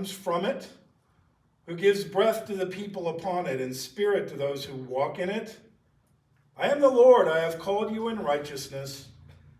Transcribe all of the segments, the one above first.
comes from it, who gives breath to the people upon it and spirit to those who walk in it. I am the Lord, I have called you in righteousness.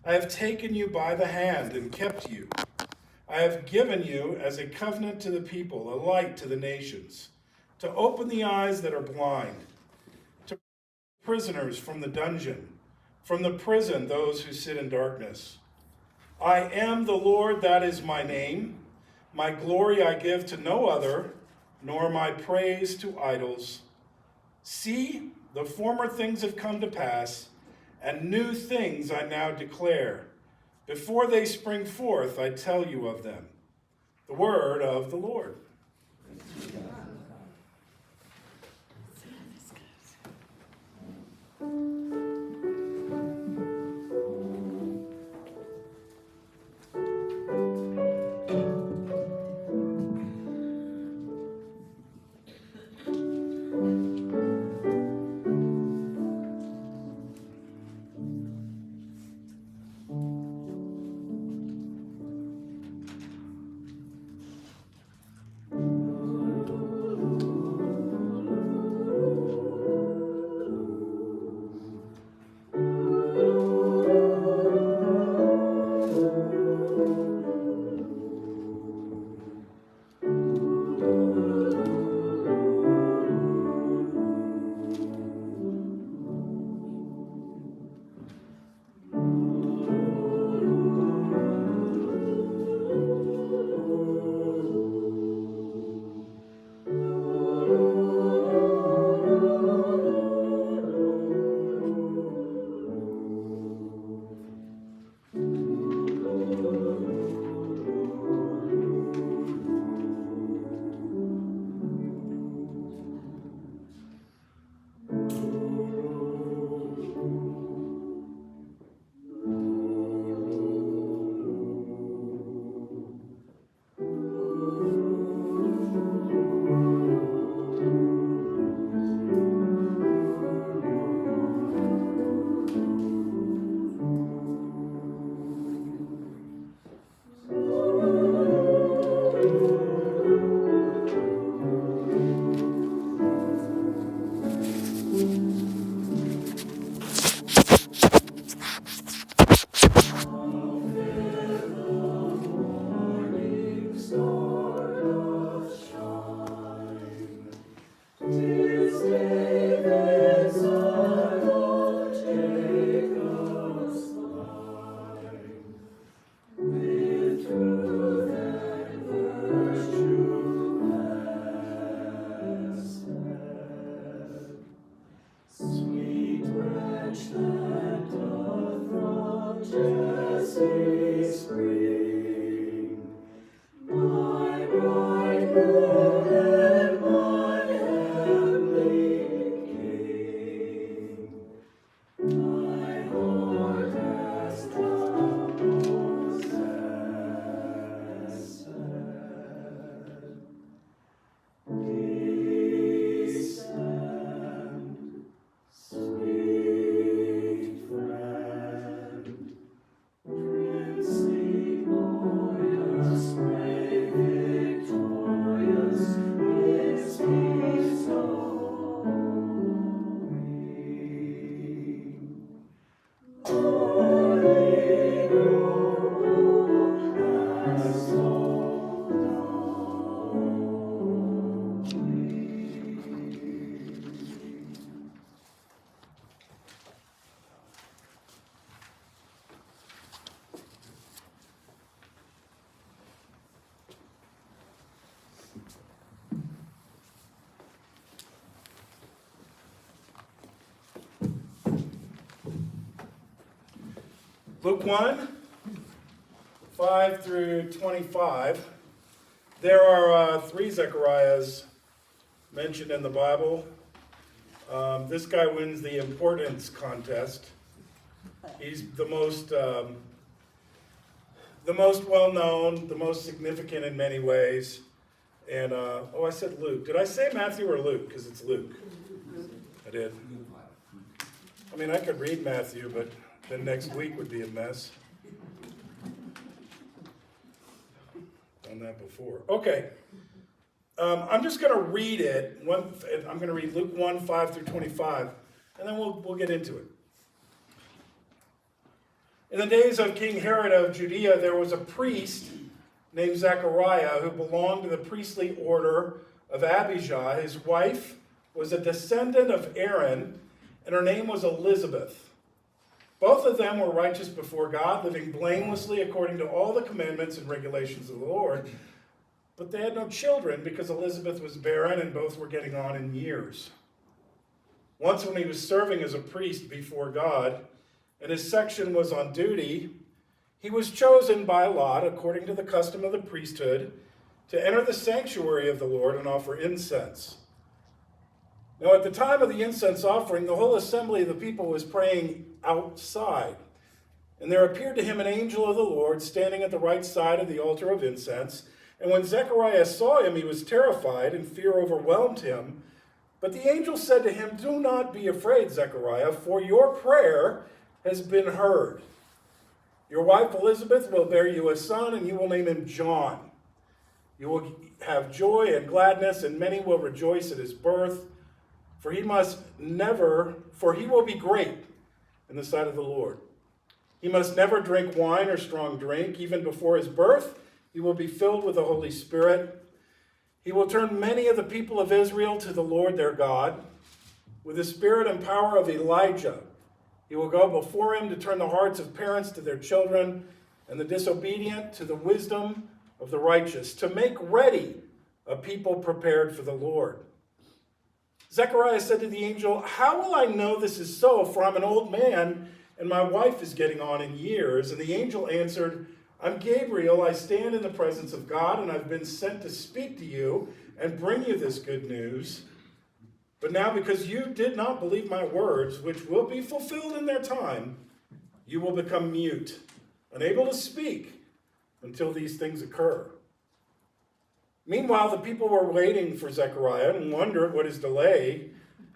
I have taken you by the hand and kept you. I have given you as a covenant to the people, a light to the nations, to open the eyes that are blind, to prisoners from the dungeon, from the prison those who sit in darkness. I am the Lord, that is my name. My glory I give to no other, nor my praise to idols. See, the former things have come to pass, and new things I now declare. Before they spring forth, I tell you of them. The word of the Lord. Luke 1, 5 through 25. There are three Zechariahs mentioned in the Bible. This guy wins the importance contest. He's the most well-known, the most significant in many ways. And, I said Luke. Did I say Matthew or Luke? Because it's Luke. I did. I mean, I could read Matthew, but then next week would be a mess. Done that before. Okay. I'm just going to read it. I'm going to read Luke 1, 5 through 25, and then we'll get into it. In the days of King Herod of Judea, there was a priest named Zechariah who belonged to the priestly order of Abijah. His wife was a descendant of Aaron, and her name was Elizabeth. Both of them were righteous before God, living blamelessly according to all the commandments and regulations of the Lord. But they had no children because Elizabeth was barren and both were getting on in years. Once when he was serving as a priest before God, and his section was on duty, he was chosen by lot, according to the custom of the priesthood, to enter the sanctuary of the Lord and offer incense. Now at the time of the incense offering, the whole assembly of the people was praying outside. And there appeared to him an angel of the Lord standing at the right side of the altar of incense. And when Zechariah saw him, he was terrified, and fear overwhelmed him. But the angel said to him, "Do not be afraid, Zechariah, for your prayer has been heard. Your wife Elizabeth will bear you a son, and you will name him John. You will have joy and gladness, and many will rejoice at his birth, for he will be great in the sight of the Lord. He must never drink wine or strong drink. Even before his birth, he will be filled with the Holy Spirit. He will turn many of the people of Israel to the Lord their God. With the spirit and power of Elijah, he will go before him to turn the hearts of parents to their children, and the disobedient to the wisdom of the righteous, to make ready a people prepared for the Lord." Zechariah said to the angel, "How will I know this is so? For I'm an old man, and my wife is getting on in years." And the angel answered, "I'm Gabriel. I stand in the presence of God, and I've been sent to speak to you and bring you this good news. But now, because you did not believe my words, which will be fulfilled in their time, you will become mute, unable to speak until these things occur." Meanwhile, the people were waiting for Zechariah and wondered at his delay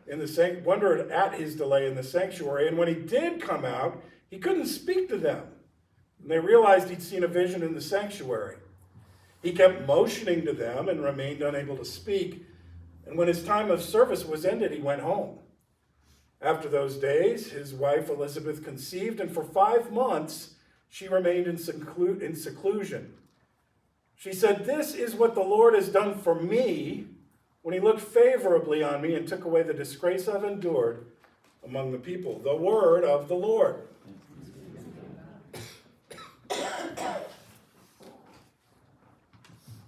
in the sanctuary. And when he did come out, he couldn't speak to them. And they realized he'd seen a vision in the sanctuary. He kept motioning to them and remained unable to speak. And when his time of service was ended, he went home. After those days, his wife Elizabeth conceived, and for 5 months she remained in seclusion. She said, "This is what the Lord has done for me when he looked favorably on me and took away the disgrace I've endured among the people." The word of the Lord.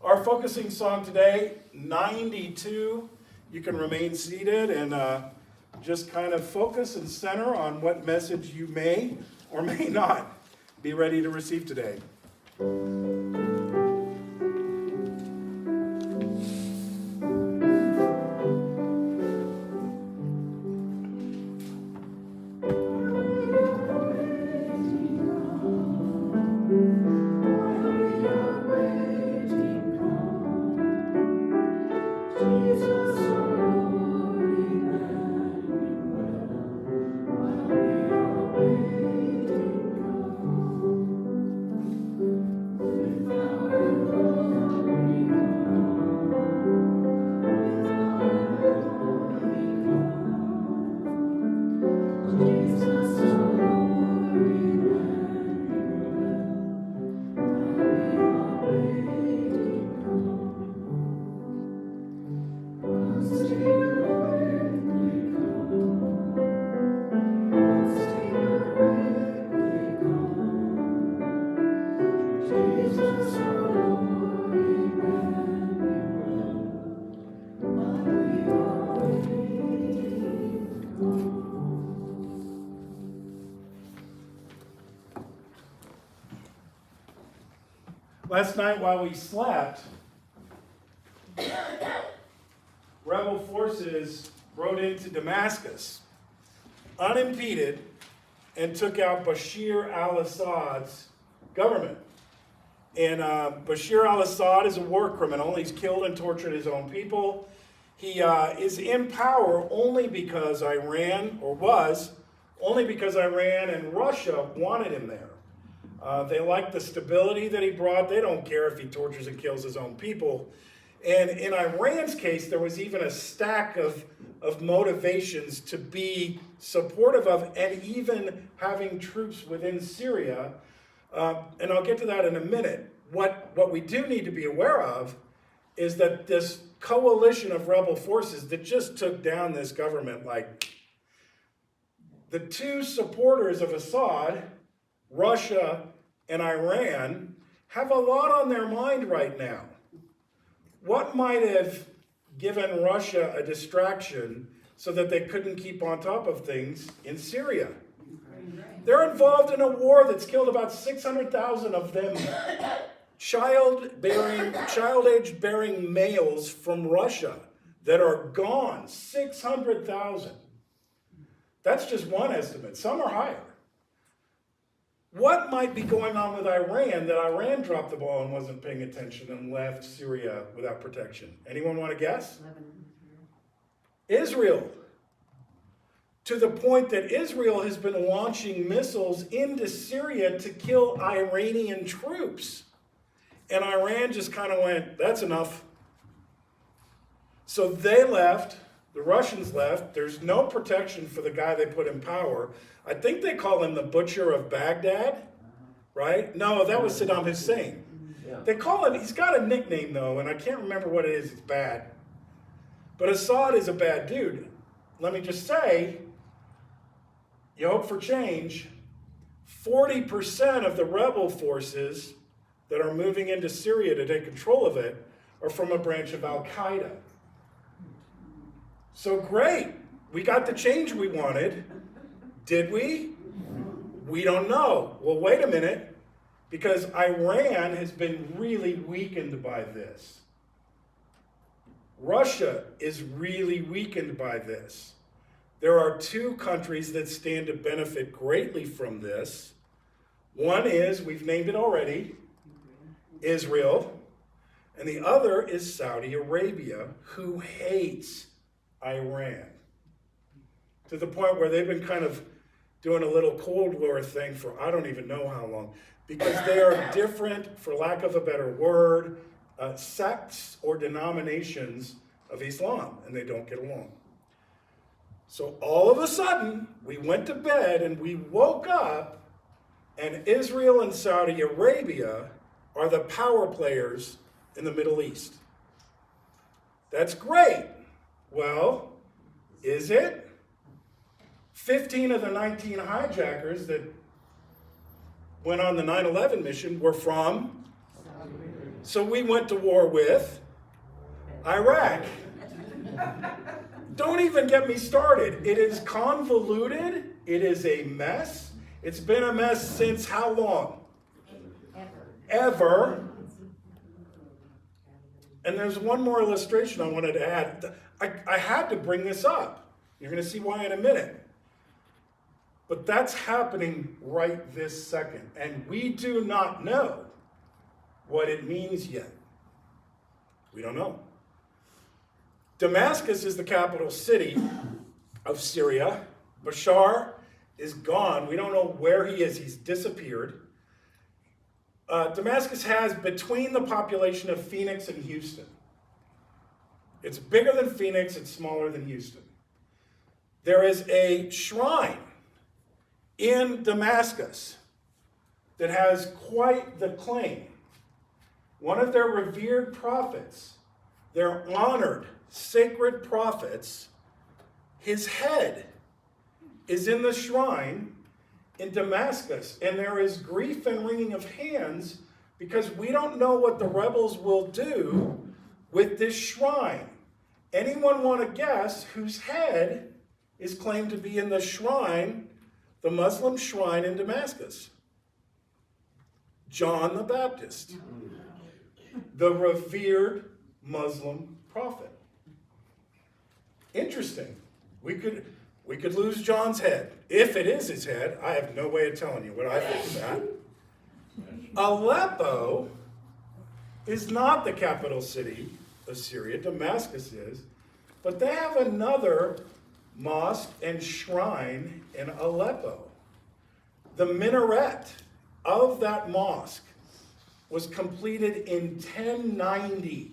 Our focusing song today, 92. You can remain seated and just kind of focus and center on what message you may or may not be ready to receive today. Last night while we slept, rebel forces rode into Damascus unimpeded and took out Bashir al-Assad's government. And Bashir al-Assad is a war criminal. He's killed and tortured his own people. He is in power only because Iran and Russia wanted him there. They like the stability that he brought. They don't care if he tortures and kills his own people. And in Iran's case, there was even a stack of motivations to be supportive of and even having troops within Syria. And I'll get to that in a minute. What we do need to be aware of is that this coalition of rebel forces that just took down this government, like the two supporters of Assad, Russia and Iran, have a lot on their mind right now. What might have given Russia a distraction so that they couldn't keep on top of things in Syria? They're involved in a war that's killed about 600,000 of them child-age bearing males from Russia that are gone. 600,000. That's just one estimate. Some are higher. What might be going on with Iran that Iran dropped the ball and wasn't paying attention and left Syria without protection? Anyone want to guess? Israel. To the point that Israel has been launching missiles into Syria to kill Iranian troops. And Iran just kind of went, that's enough. So they left, the Russians left. There's no protection for the guy they put in power. I think they call him the Butcher of Baghdad, right? No, that was Saddam Hussein. They call him, he's got a nickname though, and I can't remember what it is, it's bad. But Assad is a bad dude. Let me just say, you hope for change. 40% of the rebel forces that are moving into Syria to take control of it are from a branch of Al-Qaeda. So great, we got the change we wanted. Did we? We don't know. Well, wait a minute, because Iran has been really weakened by this. Russia is really weakened by this. There are two countries that stand to benefit greatly from this. One is, we've named it already, Israel, and the other is Saudi Arabia, who hates Iran to the point where they've been kind of doing a little Cold War thing for I don't even know how long, because they are different, for lack of a better word, sects or denominations of Islam, and they don't get along. So all of a sudden, we went to bed and we woke up, and Israel and Saudi Arabia are the power players in the Middle East. That's great. Well, is it? 15 of the 19 hijackers that went on the 9/11 mission were from. So we went to war with Iraq. Don't even get me started. It is convoluted. It is a mess. It's been a mess since how long? Ever. And there's one more illustration I wanted to add. I had to bring this up. You're going to see why in a minute. But that's happening right this second. And we do not know what it means yet. We don't know. Damascus is the capital city of Syria. Bashar is gone. We don't know where he is. He's disappeared. Damascus has between the population of Phoenix and Houston. It's bigger than Phoenix. It's smaller than Houston. There is a shrine in Damascus that has quite the claim. One of their revered prophets, their honored, sacred prophets, his head is in the shrine in Damascus, and there is grief and wringing of hands because we don't know what the rebels will do with this shrine. Anyone want to guess whose head is claimed to be in the shrine, the Muslim shrine in Damascus? John the Baptist, the revered Muslim prophet. Interesting. We could lose John's head. If it is his head, I have no way of telling you what I think of that. Aleppo is not the capital city of Syria. Damascus is. But they have another mosque and shrine in Aleppo. The minaret of that mosque was completed in 1090.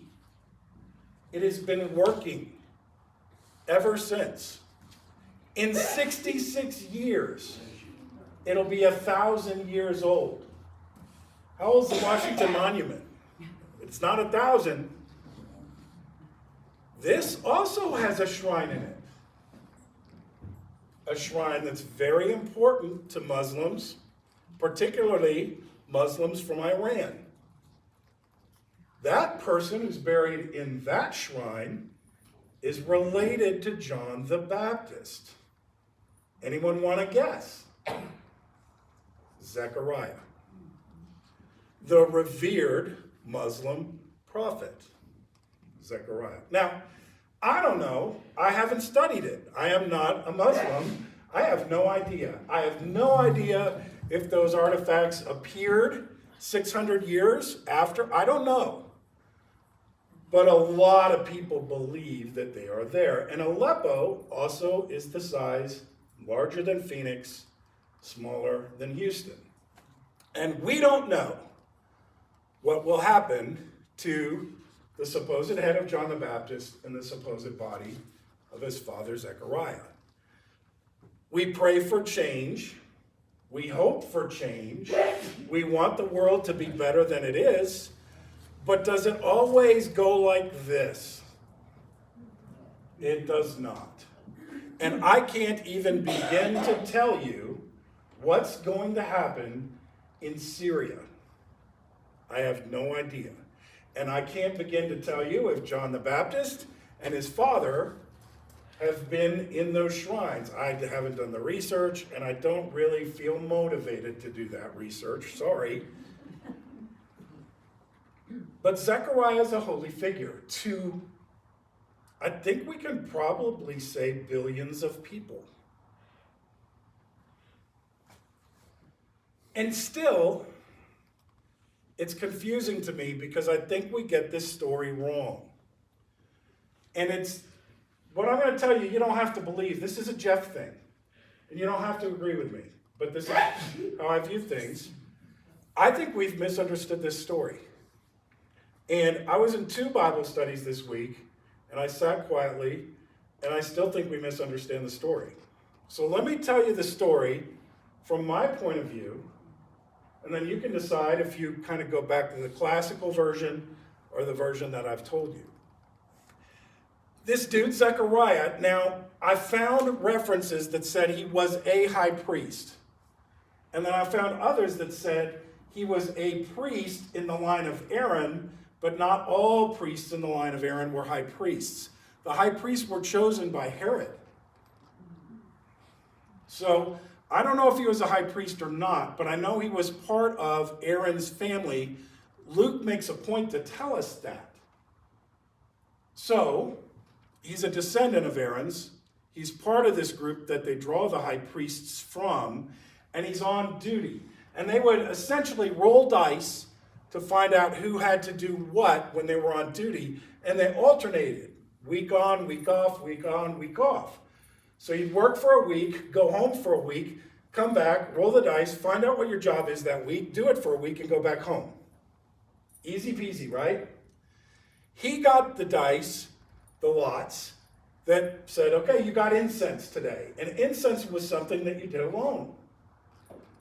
It has been working ever since. In 66 years, it'll be 1,000 years old. How old is the Washington Monument? It's not 1,000. This also has a shrine in it. A shrine that's very important to Muslims, particularly Muslims from Iran. That person who's buried in that shrine is related to John the Baptist. Anyone want to guess? Zechariah, the revered Muslim prophet. Zechariah. Now, I don't know. I haven't studied it. I am not a Muslim. I have no idea. I have no idea if those artifacts appeared 600 years after. I don't know. But a lot of people believe that they are there. And Aleppo also is the size, larger than Phoenix, smaller than Houston. And we don't know what will happen to the supposed head of John the Baptist and the supposed body of his father Zechariah. We pray for change. We hope for change. We want the world to be better than it is. But does it always go like this? It does not. And I can't even begin to tell you what's going to happen in Syria. I have no idea. And I can't begin to tell you if John the Baptist and his father have been in those shrines. I haven't done the research, and I don't really feel motivated to do that research. Sorry. But Zechariah is a holy figure to, I think we can probably say, billions of people. And still, it's confusing to me because I think we get this story wrong. And it's, what I'm going to tell you, you don't have to believe. This is a Jeff thing. And you don't have to agree with me. But this is how I view things. I think we've misunderstood this story. And I was in 2 Bible studies this week, and I sat quietly, and I still think we misunderstand the story. So let me tell you the story from my point of view, and then you can decide if you kind of go back to the classical version or the version that I've told you. This dude, Zechariah, now I found references that said he was a high priest. And then I found others that said he was a priest in the line of Aaron, but not all priests in the line of Aaron were high priests. The high priests were chosen by Herod. So I don't know if he was a high priest or not, but I know he was part of Aaron's family. Luke makes a point to tell us that. So he's a descendant of Aaron's. He's part of this group that they draw the high priests from, and he's on duty. And they would essentially roll dice to find out who had to do what when they were on duty, and they alternated, week on, week off, week on, week off. So you'd work for a week, go home for a week, come back, roll the dice, find out what your job is that week, do it for a week, and go back home. Easy peasy, right? He got the dice, the lots, that said, okay, you got incense today. And incense was something that you did alone.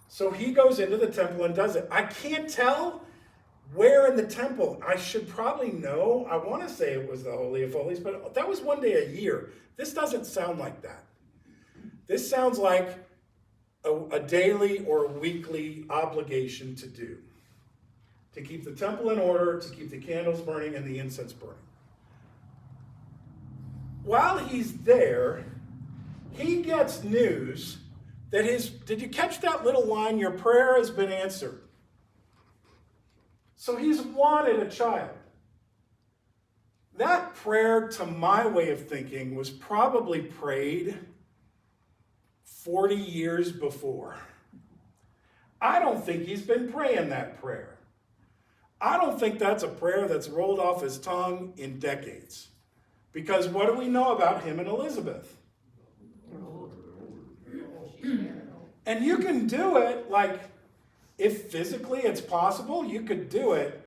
So he goes into the temple and does it. I can't tell where in the temple. I should probably know. I want to say it was the Holy of Holies, but that was one day a year. This doesn't sound like that. This sounds like a daily or weekly obligation to do. To keep the temple in order, to keep the candles burning and the incense burning. While he's there, he gets news that did you catch that little line, your prayer has been answered? So he's wanted a child. That prayer, to my way of thinking, was probably prayed 40 years before. I don't think he's been praying that prayer. I don't think that's a prayer that's rolled off his tongue in decades. Because what do we know about him and Elizabeth? And you can do it, like, if physically it's possible, you could do it